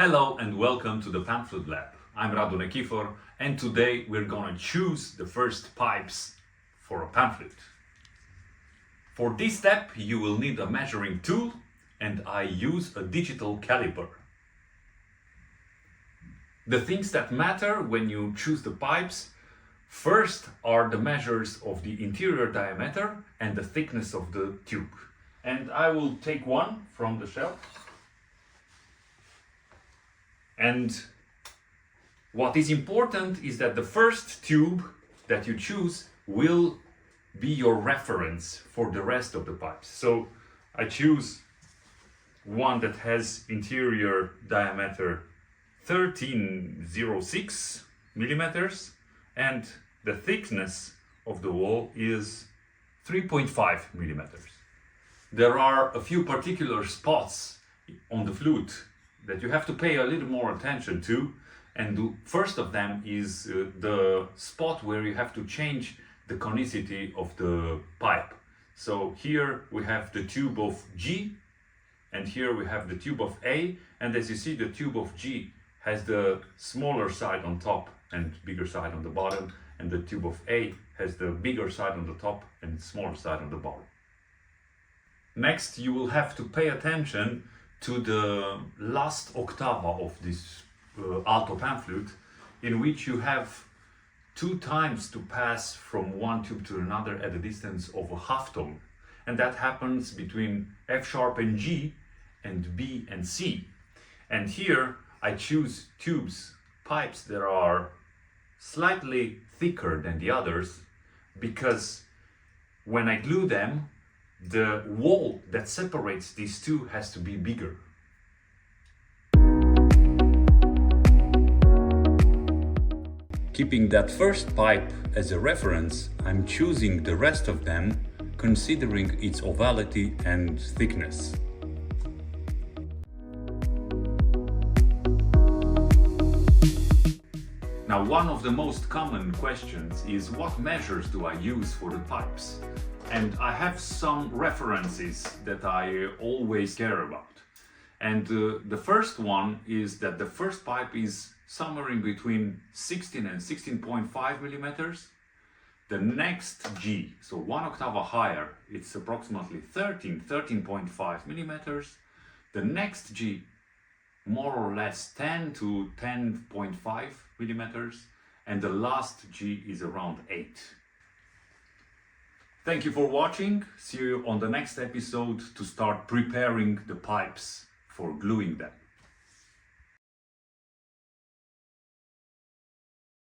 Hello and welcome to the Panflute lab. I'm Radu Nekifor and today we're gonna choose the first pipes for a Panflute. For this step you will need a measuring tool and I use a digital caliper. The things that matter when you choose the pipes first are the measures of the interior diameter and the thickness of the tube. And I will take one from the shelf. And what is important is that the first tube that you choose will be your reference for the rest of the pipes. So I choose one that has interior diameter 1306 millimeters and the thickness of the wall is 3.5 millimeters. There are a few particular spots on the flute that you have to pay a little more attention to, and the first of them is the spot where you have to change the conicity of the pipe. So here we have the tube of G and here we have the tube of A, and as you see the tube of G has the smaller side on top and bigger side on the bottom, and the tube of A has the bigger side on the top and smaller side on the bottom. Next you will have to pay attention to the last octava of this alto Panflute, in which you have 2 times to pass from one tube to another at a distance of a half tone, and that happens between F sharp and G and B and C. And here I choose pipes that are slightly thicker than the others because when I glue them, the wall that separates these two has to be bigger. Keeping that first pipe as a reference, I'm choosing the rest of them considering its ovality and thickness. Now, one of the most common questions is what measures do I use for the pipes? And I have some references that I always care about. And the first one is that the first pipe is somewhere in between 16 and 16.5 millimeters. The next G, so 1 octave higher, it's approximately 13.5 millimeters. The next G, more or less 10 to 10.5 millimeters. And the last G is around 8. Thank you for watching. See you on the next episode to start preparing the pipes for gluing them.